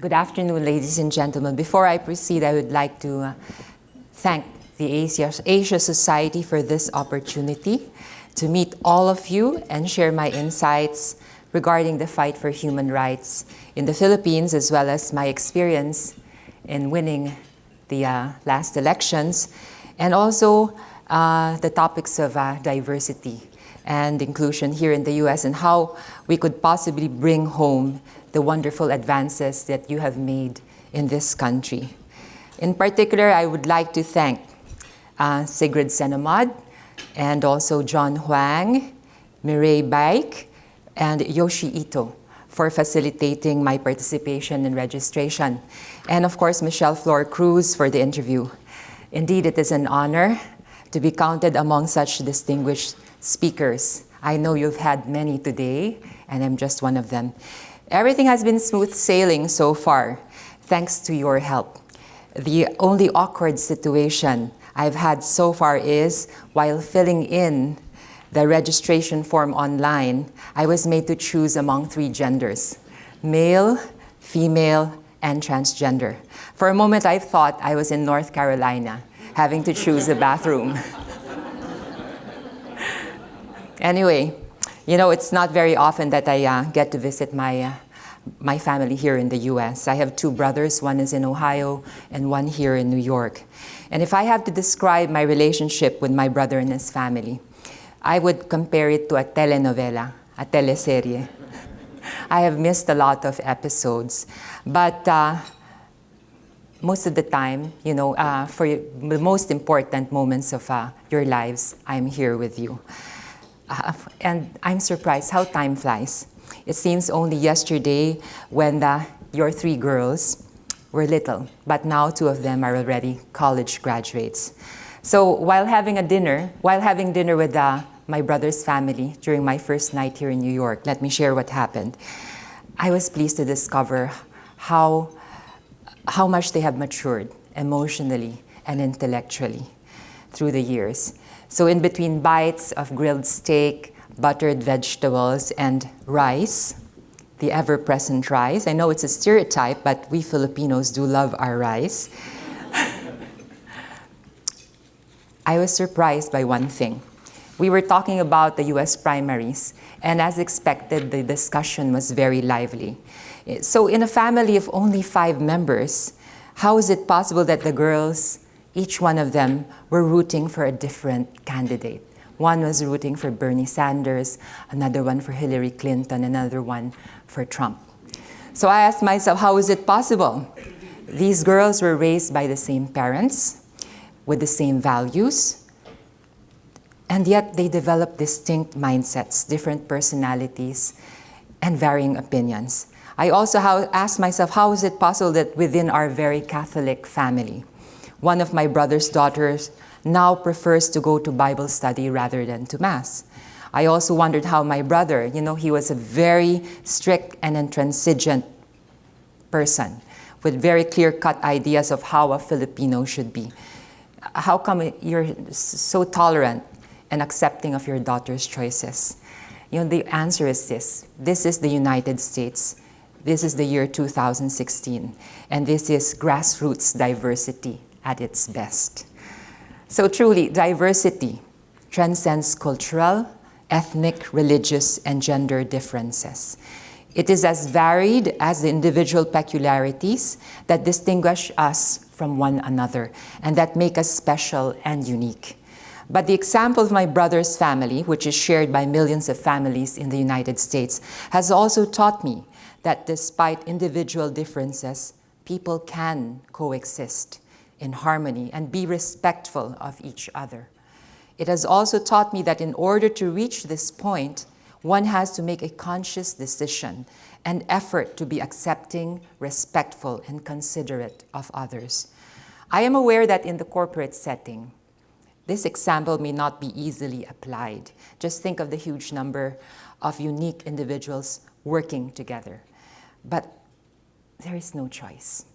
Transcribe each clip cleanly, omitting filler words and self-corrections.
Good afternoon, ladies and gentlemen. Before I proceed, I would like to thank the Asia Society for this opportunity to meet all of you and share my insights regarding the fight for human rights in the Philippines, as well as my experience in winning the last elections, and also the topics of diversity and inclusion here in the US and how we could possibly bring home the wonderful advances that you have made in this country. In particular, I would like to thank Sigrid Senamod and also John Huang, Mireille Baik, and Yoshi Ito for facilitating my participation and registration. And of course, Michelle Flor Cruz for the interview. Indeed, it is an honor to be counted among such distinguished speakers. I know you've had many today, and I'm just one of them. Everything has been smooth sailing so far, thanks to your help. The only awkward situation I've had so far is, while filling in the registration form online, I was made to choose among 3 genders: male, female, and transgender. For a moment, I thought I was in North Carolina, having to choose a bathroom. Anyway, you know, it's not very often that I get to visit my family here in the US. I have 2 brothers, one is in Ohio and one here in New York. And if I have to describe my relationship with my brother and his family, I would compare it to a telenovela, a teleserie. I have missed a lot of episodes, but most of the time, you know, for the most important moments of your lives, I'm here with you. And I'm surprised how time flies. It seems only yesterday when your 3 girls were little, but now 2 of them are already college graduates. So while having dinner with my brother's family during my first night here in New York, let me share what happened. I was pleased to discover how much they have matured emotionally and intellectually through the years. So in between bites of grilled steak, buttered vegetables, and rice, the ever-present rice. I know it's a stereotype, but we Filipinos do love our rice. I was surprised by one thing. We were talking about the US primaries, and as expected, the discussion was very lively. So in a family of only 5 members, how is it possible that the girls, each one of them, were rooting for a different candidate? One was rooting for Bernie Sanders, another one for Hillary Clinton, another one for Trump. So I asked myself, how is it possible? These girls were raised by the same parents, with the same values, and yet they developed distinct mindsets, different personalities, and varying opinions. I also asked myself, how is it possible that within our very Catholic family, one of my brother's daughters now prefers to go to Bible study rather than to Mass? I also wondered how my brother, you know, he was a very strict and intransigent person with very clear-cut ideas of how a Filipino should be. How come you're so tolerant and accepting of your daughter's choices? You know, the answer is this. This is the United States. This is the year 2016. And this is grassroots diversity at its best. So truly, diversity transcends cultural, ethnic, religious, and gender differences. It is as varied as the individual peculiarities that distinguish us from one another and that make us special and unique. But the example of my brother's family, which is shared by millions of families in the United States, has also taught me that despite individual differences, people can coexist in harmony and be respectful of each other. It has also taught me that in order to reach this point, one has to make a conscious decision and effort to be accepting, respectful, and considerate of others. I am aware that in the corporate setting, this example may not be easily applied. Just think of the huge number of unique individuals working together. But there is no choice.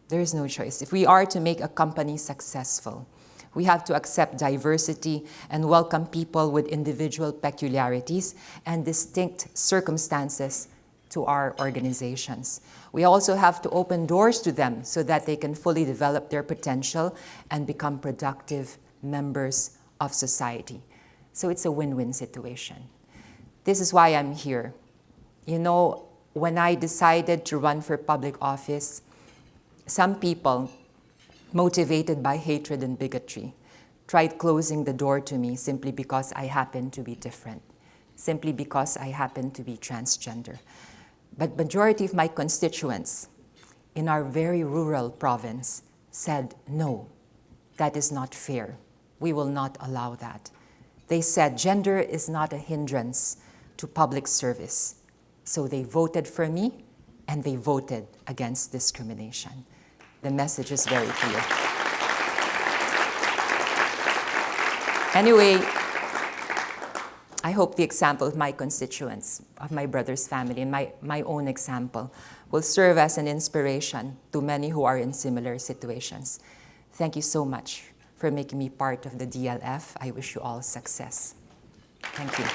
There is no choice. If we are to make a company successful, we have to accept diversity and welcome people with individual peculiarities and distinct circumstances to our organizations. We also have to open doors to them so that they can fully develop their potential and become productive members of society. So it's a win-win situation. This is why I'm here. You know, when I decided to run for public office, some people, motivated by hatred and bigotry, tried closing the door to me simply because I happen to be different, simply because I happen to be transgender. But majority of my constituents in our very rural province said, no, that is not fair. We will not allow that. They said gender is not a hindrance to public service. So they voted for me and they voted against discrimination. The message is very clear. Anyway, I hope the example of my constituents, of my brother's family, and my own example will serve as an inspiration to many who are in similar situations. Thank you so much for making me part of the DLF. I wish you all success. Thank you.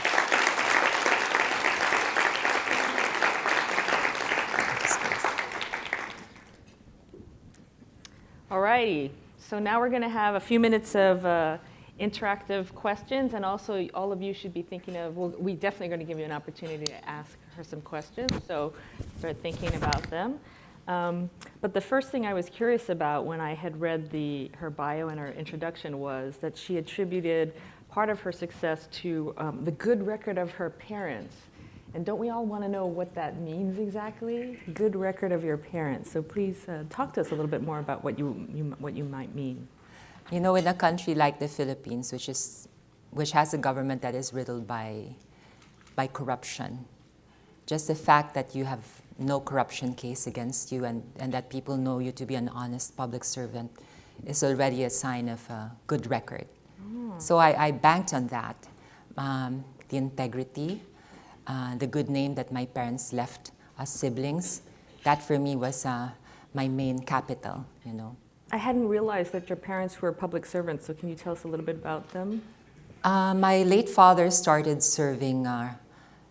All righty. So now we're going to have a few minutes of interactive questions, and also all of you should be thinking of, well, we definitely going to give you an opportunity to ask her some questions, so start thinking about them. But the first thing I was curious about when I had read her bio and her introduction was that she attributed part of her success to the good record of her parents. And don't we all want to know what that means exactly? Good record of your parents. So please talk to us a little bit more about what you might mean. You know, in a country like the Philippines, which has a government that is riddled by corruption, just the fact that you have no corruption case against you and that people know you to be an honest public servant is already a sign of a good record. So I banked on that, the integrity, the good name that my parents left as siblings. That for me was my main capital, you know. I hadn't realized that your parents were public servants, so can you tell us a little bit about them? My late father started serving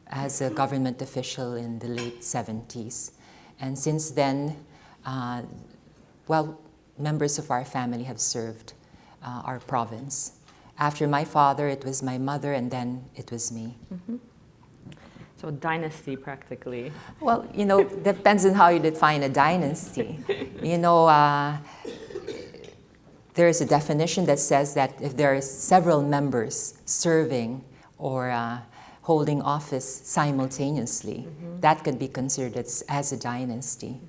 as a government official in the late 70s. And since then, members of our family have served our province. After my father, it was my mother, and then it was me. Mm-hmm. So a dynasty, practically. Well, you know, depends on how you define a dynasty. You know, there is a definition that says that if there are several members serving or holding office simultaneously, that could be considered as a dynasty.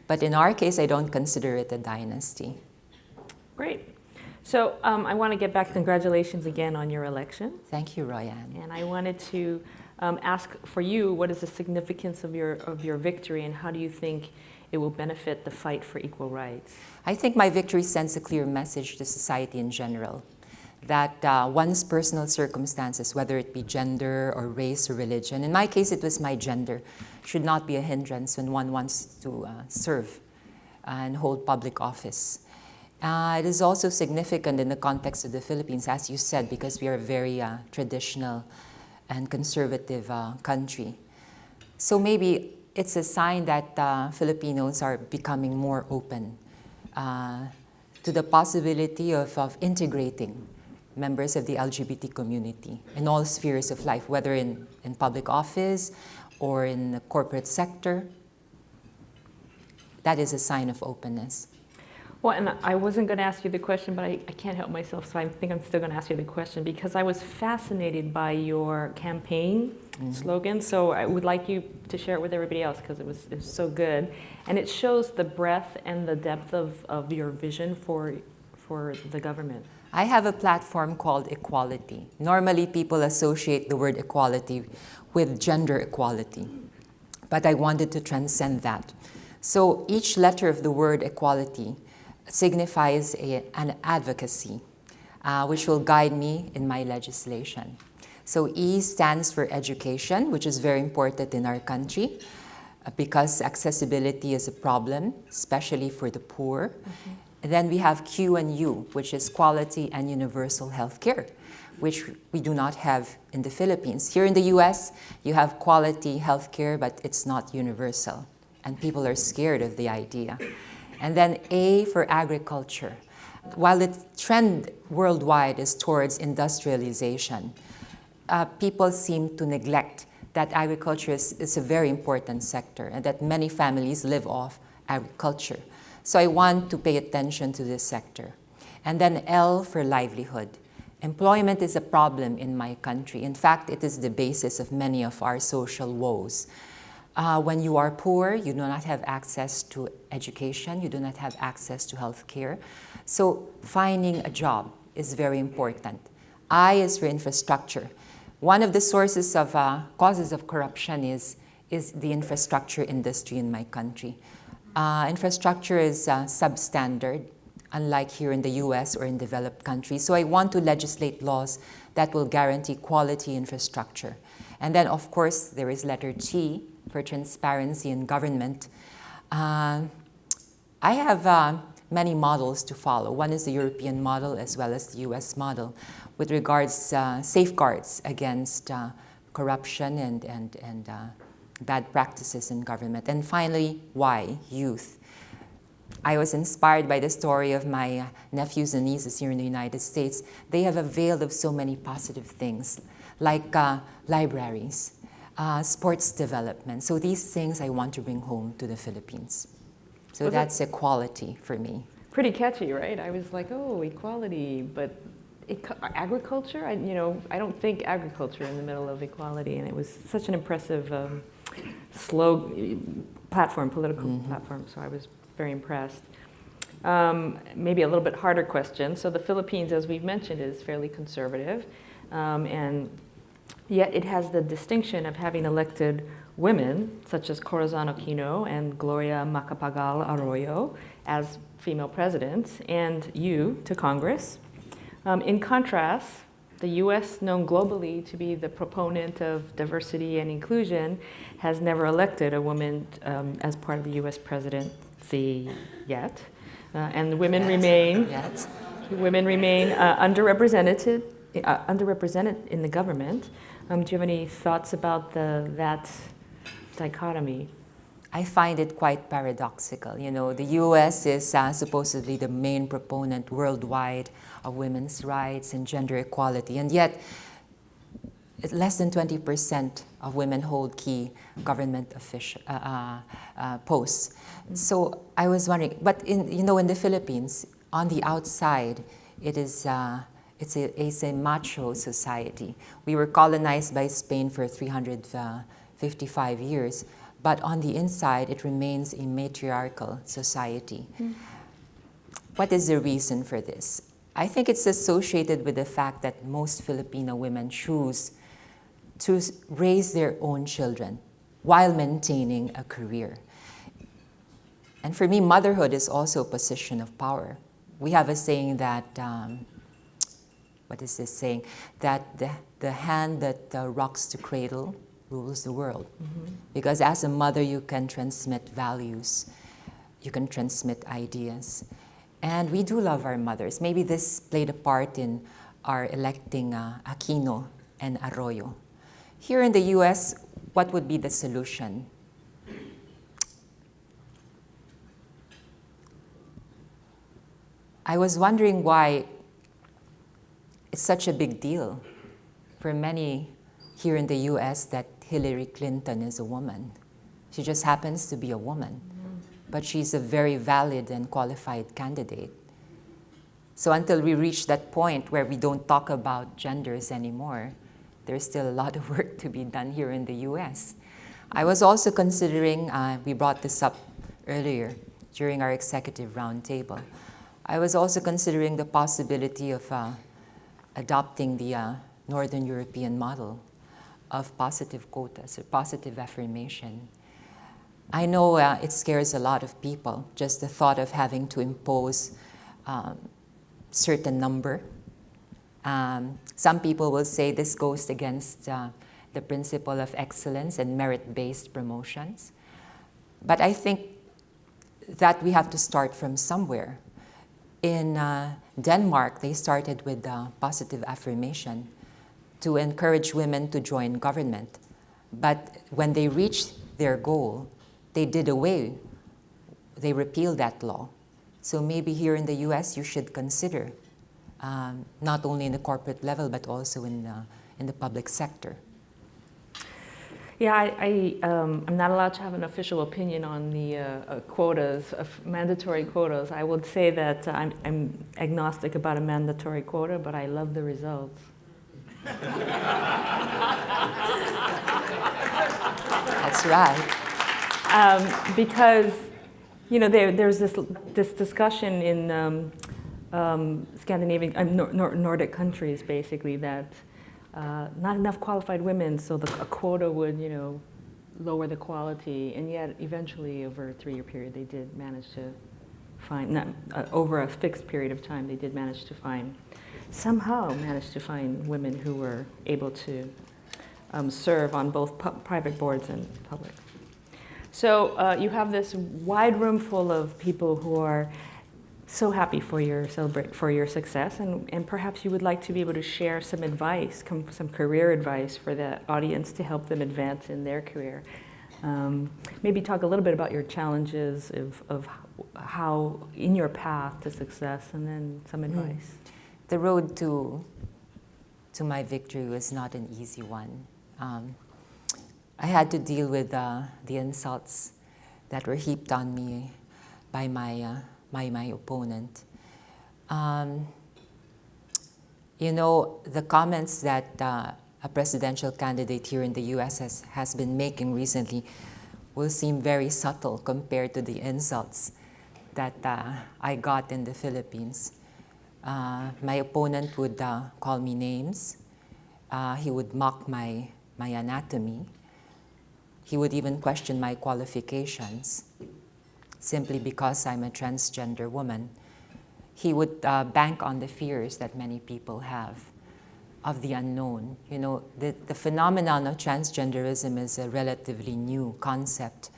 But in our case, I don't consider it a dynasty. Great. So I want to get back, congratulations again on your election. Thank you, Royanne. And I wanted to ask for you, what is the significance of your victory, and how do you think it will benefit the fight for equal rights? I think my victory sends a clear message to society in general, that one's personal circumstances, whether it be gender or race or religion, in my case it was my gender, should not be a hindrance when one wants to serve and hold public office. It is also significant in the context of the Philippines, as you said, because we are a very traditional and conservative country. So maybe it's a sign that Filipinos are becoming more open to the possibility of integrating members of the LGBT community in all spheres of life, whether in public office or in the corporate sector. That is a sign of openness. Well, and I wasn't going to ask you the question, but I can't help myself, so I think I'm still going to ask you the question, because I was fascinated by your campaign slogan, so I would like you to share it with everybody else, because it was so good. And it shows the breadth and the depth of your vision for the government. I have a platform called equality. Normally, people associate the word equality with gender equality, but I wanted to transcend that. So each letter of the word equality signifies an advocacy, which will guide me in my legislation. So E stands for education, which is very important in our country because accessibility is a problem, especially for the poor. And then we have Q and U, which is quality and universal health care, which we do not have in the Philippines. Here in the US, you have quality healthcare, but it's not universal, and people are scared of the idea. And then A for agriculture. While the trend worldwide is towards industrialization, people seem to neglect that agriculture is a very important sector and that many families live off agriculture. So I want to pay attention to this sector. And then L for livelihood. Employment is a problem in my country. In fact, it is the basis of many of our social woes. When you are poor, you do not have access to education, you do not have access to health care. So finding a job is very important. I is for infrastructure. One of the sources of causes of corruption is the infrastructure industry in my country. Infrastructure is substandard, unlike here in the US or in developed countries. So I want to legislate laws that will guarantee quality infrastructure. And then, of course, there is letter T for transparency in government. I have many models to follow. One is the European model as well as the US model with regards safeguards against corruption and bad practices in government. And finally, Y, youth. I was inspired by the story of my nephews and nieces here in the United States. They have availed of so many positive things, like libraries, sports development. So these things I want to bring home to the Philippines. So that's equality for me. Pretty catchy, right? I was like, oh, equality, but agriculture? I don't think agriculture in the middle of equality, and it was such an impressive political platform, so I was very impressed. Maybe a little bit harder question. So the Philippines, as we've mentioned, is fairly conservative, and yet it has the distinction of having elected women, such as Corazon Aquino and Gloria Macapagal Arroyo, as female presidents, and you to Congress. In contrast, the US, known globally to be the proponent of diversity and inclusion, has never elected a woman as part of the US presidency yet. And women remain underrepresented in the government. Do you have any thoughts about that dichotomy? I find it quite paradoxical. The US is supposedly the main proponent worldwide of women's rights and gender equality, and yet less than 20% of women hold key government posts. So I was wondering, but in the Philippines, on the outside, it's a macho society. We were colonized by Spain for 355 years. But on the inside, it remains a matriarchal society. What is the reason for this? I think it's associated with the fact that most Filipino women choose to raise their own children while maintaining a career. And for me, motherhood is also a position of power. We have a saying that, what is this saying? That the hand that rocks the cradle rules the world. Because as a mother, you can transmit values, you can transmit ideas. And we do love our mothers. Maybe this played a part in our electing Aquino and Arroyo. Here in the US, what would be the solution? I was wondering why it's such a big deal for many here in the US that Hillary Clinton is a woman. She just happens to be a woman, but she's a very valid and qualified candidate. So until we reach that point where we don't talk about genders anymore, there's still a lot of work to be done here in the US. I was also considering, we brought this up earlier during our executive roundtable, I was also considering the possibility of adopting the Northern European model of positive quotas or positive affirmation. I know it scares a lot of people, just the thought of having to impose certain number. Some people will say this goes against the principle of excellence and merit-based promotions. But I think that we have to start from somewhere. In Denmark, they started with positive affirmation to encourage women to join government. But when they reached their goal, they repealed that law. So maybe here in the US, you should consider, not only in the corporate level, but also in the public sector. Yeah, I'm not allowed to have an official opinion on the quotas, mandatory quotas. I would say that I'm agnostic about a mandatory quota, but I love the results. That's right. Because, you know, there's this discussion in Scandinavian, Nordic countries, basically, that not enough qualified women, so a quota would, you know, lower the quality. And yet, eventually, over a 3-year period, they did manage to find, over a fixed period of time, they did manage to find, somehow managed to find women who were able to serve on both private boards and public. So you have this wide room full of people who are so happy for your success, and perhaps you would like to be able to share some advice, some career advice for the audience to help them advance in their career. Maybe talk a little bit about your challenges of how in your path to success, and then some advice. The road to my victory was not an easy one. I had to deal with the insults that were heaped on me by my opponent. You know, the comments that a presidential candidate here in the US has been making recently will seem very subtle compared to the insults that I got in the Philippines. My opponent would call me names. He would mock my anatomy. He would even question my qualifications simply because I'm a transgender woman. He would bank on the fears that many people have of the unknown. You know, the phenomenon of transgenderism is a relatively new concept.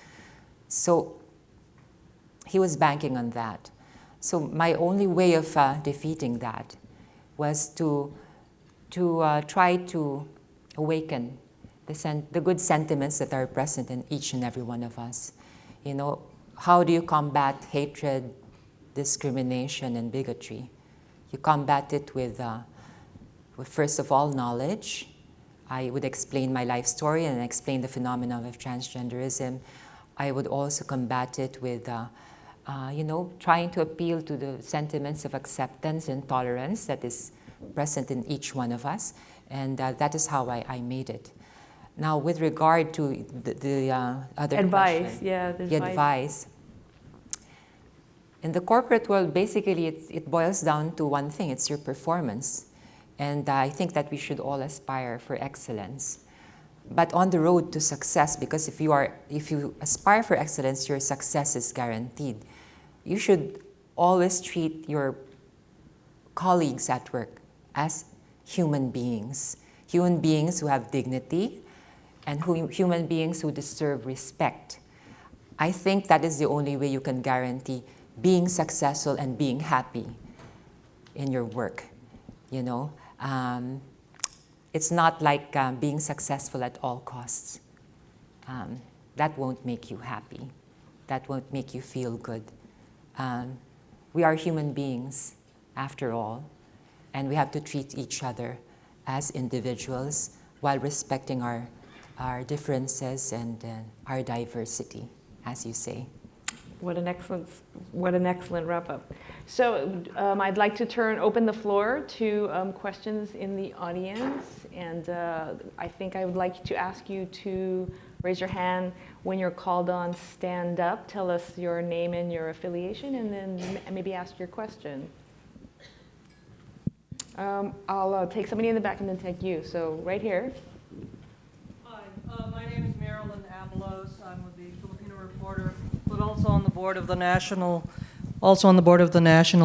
So he was banking on that. So my only way of defeating that was to try to awaken the good sentiments that are present in each and every one of us. You know, how do you combat hatred, discrimination, and bigotry? You combat it with first of all, knowledge. I would explain my life story and explain the phenomenon of transgenderism. I would also combat it with you know, trying to appeal to the sentiments of acceptance and tolerance that is present in each one of us. And that is how I made it. Now, with regard to the other advice, question, yeah, the advice. In the corporate world, basically, it boils down to one thing. It's your performance. And I think that we should all aspire for excellence. But on the road to success, because if you aspire for excellence, your success is guaranteed. You should always treat your colleagues at work as human beings who have dignity, and human beings who deserve respect. I think that is the only way you can guarantee being successful and being happy in your work. You know, it's not like being successful at all costs. That won't make you happy. That won't make you feel good. We are human beings, after all, and we have to treat each other as individuals while respecting our differences and our diversity, as you say. What an excellent wrap-up. So I'd like to open the floor to questions in the audience, and I think I would like to ask you to raise your hand when you're called on. Stand up, tell us your name and your affiliation, and then maybe ask your question. I'll take somebody in the back and then take you. So right here. Hi, my name is Marilyn Abelos. I'm with the Filipino Reporter, but also on the board of the National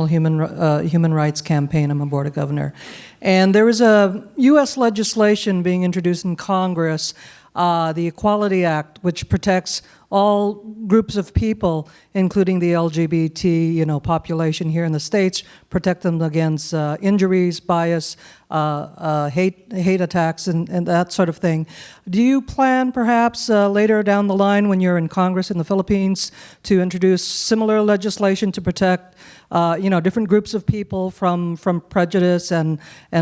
Human Rights Campaign. I'm a board of governor, and there is a U.S. legislation being introduced in Congress the Equality Act, which protects all groups of people, including the LGBT, population here in the States, protect them against injuries, bias, hate attacks, and that sort of thing. Do you plan, perhaps, later down the line when you're in Congress in the Philippines, to introduce similar legislation to protect, different groups of people from prejudice and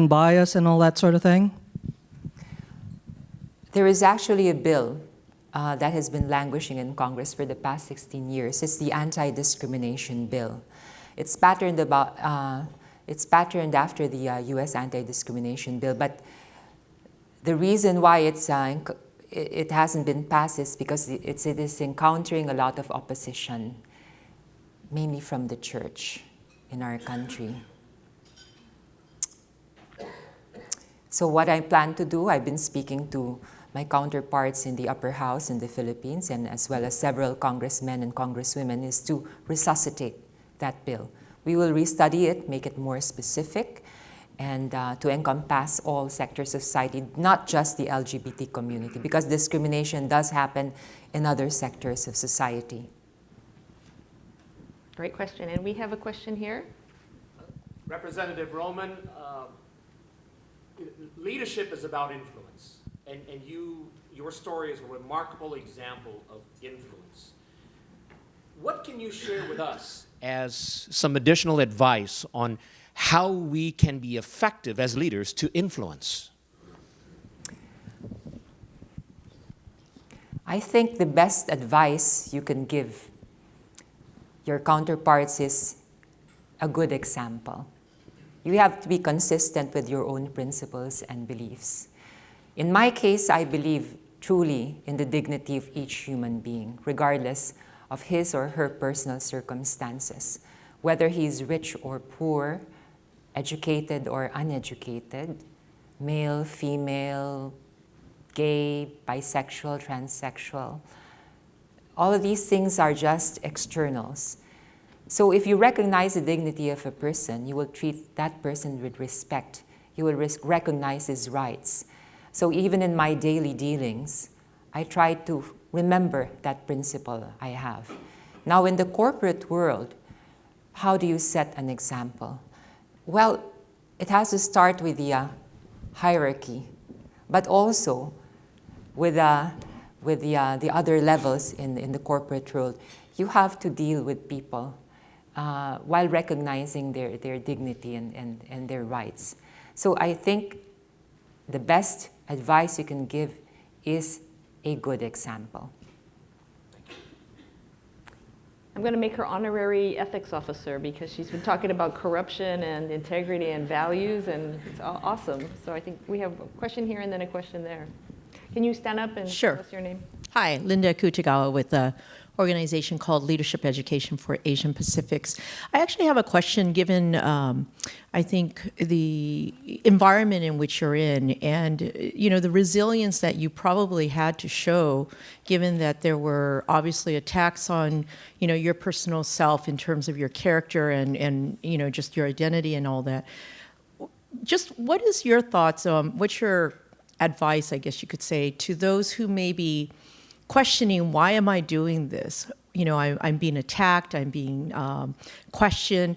bias and all that sort of thing? There is actually a bill that has been languishing in Congress for the past 16 years. It's the anti-discrimination bill. It's patterned after the U.S. anti-discrimination bill, but the reason why it hasn't been passed is because it is encountering a lot of opposition, mainly from the church in our country. So what I plan to do, I've been speaking to my counterparts in the upper house in the Philippines, and as well as several congressmen and congresswomen, is to resuscitate that bill. We will restudy it, make it more specific, and to encompass all sectors of society, not just the LGBT community, because discrimination does happen in other sectors of society. Great question. And we have a question here. Representative Roman, leadership is about influence, and your story is a remarkable example of influence. What can you share with us as some additional advice on how we can be effective as leaders to influence? I think the best advice you can give your counterparts is a good example. You have to be consistent with your own principles and beliefs. In my case, I believe truly in the dignity of each human being, regardless of his or her personal circumstances, whether he is rich or poor, educated or uneducated, male, female, gay, bisexual, transsexual. All of these things are just externals. So if you recognize the dignity of a person, you will treat that person with respect. You will recognize his rights. So even in my daily dealings, I try to remember that principle I have. Now in the corporate world, how do you set an example? Well, it has to start with the hierarchy, but also with the other levels in the corporate world. You have to deal with people while recognizing their dignity and their rights. So I think the best advice you can give is a good example. I'm going to make her honorary ethics officer because she's been talking about corruption and integrity and values, and it's awesome. So I think we have a question here and then a question there. Can you stand up and Sure. tell us your name? Hi, Linda Kutagawa with an organization called Leadership Education for Asian Pacifics. I actually have a question given, I think, the environment in which you're in and, the resilience that you probably had to show, given that there were obviously attacks on, your personal self in terms of your character and just your identity and all that. Just what is your thoughts on, what's your advice, I guess you could say, to those who may be questioning, why am I doing this? I'm being attacked, I'm being questioned.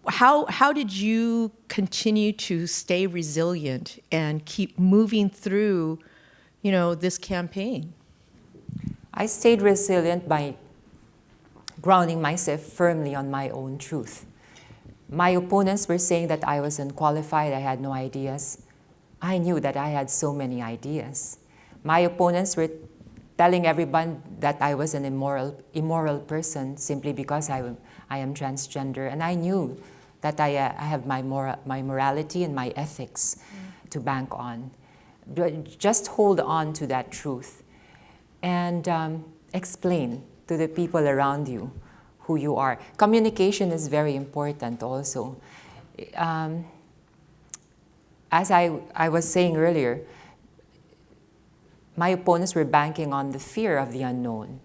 How did you continue to stay resilient and keep moving through, this campaign? I stayed resilient by grounding myself firmly on my own truth. My opponents were saying that I was unqualified, I had no ideas. I knew that I had so many ideas. My opponents were telling everyone that I was an immoral person simply because I am transgender, and I knew that I have my morality and my ethics to bank on. Just hold on to that truth and explain to the people around you who you are. Communication is very important also. As I was saying earlier, my opponents were banking on the fear of the unknown.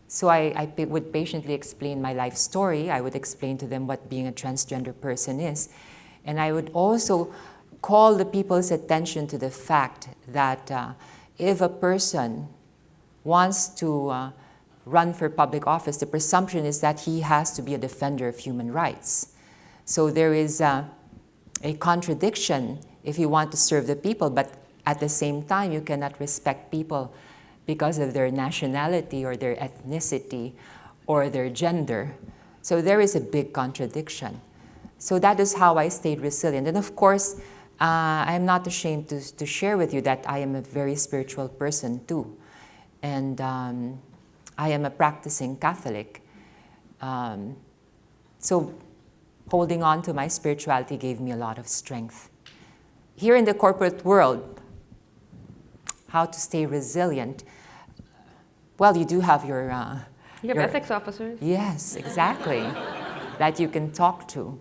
So I would patiently explain my life story. I would explain to them what being a transgender person is. And I would also call the people's attention to the fact that if a person wants to run for public office, the presumption is that he has to be a defender of human rights. So there is a contradiction if you want to serve the people, but at the same time, you cannot respect people because of their nationality or their ethnicity or their gender. So there is a big contradiction. So that is how I stayed resilient. And of course, I'm not ashamed to share with you that I am a very spiritual person too. And I am a practicing Catholic. So holding on to my spirituality gave me a lot of strength. Here in the corporate world, how to stay resilient? Well, you do have your... You have ethics officers. Yes, exactly, that you can talk to.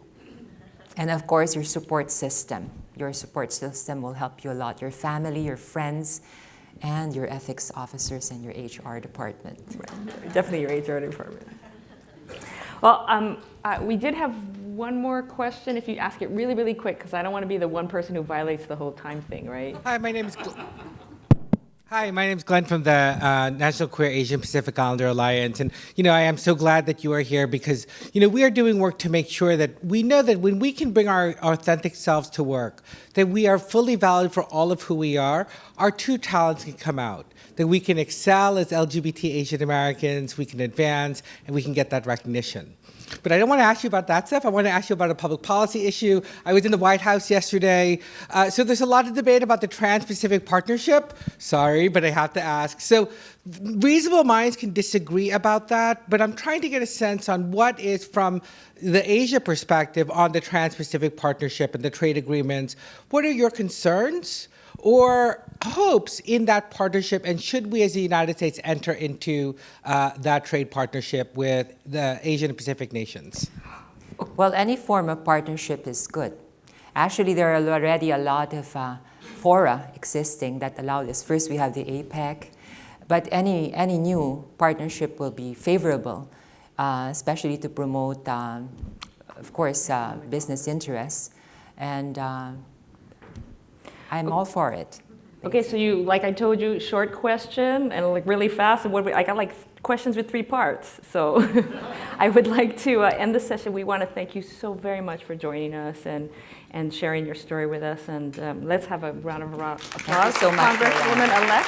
And of course, your support system. Your support system will help you a lot. Your family, your friends, and your ethics officers and your HR department. Right. Definitely your HR department. Well, we did have one more question. If you ask it really, really quick, because I don't want to be the one person who violates the whole time thing, right? Hi, my name is Glenn from the National Queer Asian Pacific Islander Alliance. And, I am so glad that you are here because, we are doing work to make sure that we know that when we can bring our authentic selves to work, that we are fully valid for all of who we are, our true talents can come out, that we can excel as LGBT Asian Americans, we can advance, and we can get that recognition. But I don't want to ask you about that stuff. I want to ask you about a public policy issue. I was in the White House yesterday. So there's a lot of debate about the Trans-Pacific Partnership. Sorry, but I have to ask. So reasonable minds can disagree about that, but I'm trying to get a sense on what is, from the Asia perspective, on the Trans-Pacific Partnership and the trade agreements. What are your concerns or hopes in that partnership, and should we as the United States enter into that trade partnership with the Asian and Pacific nations? Well, any form of partnership is good. Actually, there are already a lot of fora existing that allow this. First, we have the APEC, but any new partnership will be favorable, especially to promote, of course, business interests. And I'm all for it. Okay, so you, like I told you, short question and like really fast. And I got like questions with 3 parts. So I would like to end the session. We want to thank you so very much for joining us and sharing your story with us. And let's have a round of applause so much, Congresswoman-elect.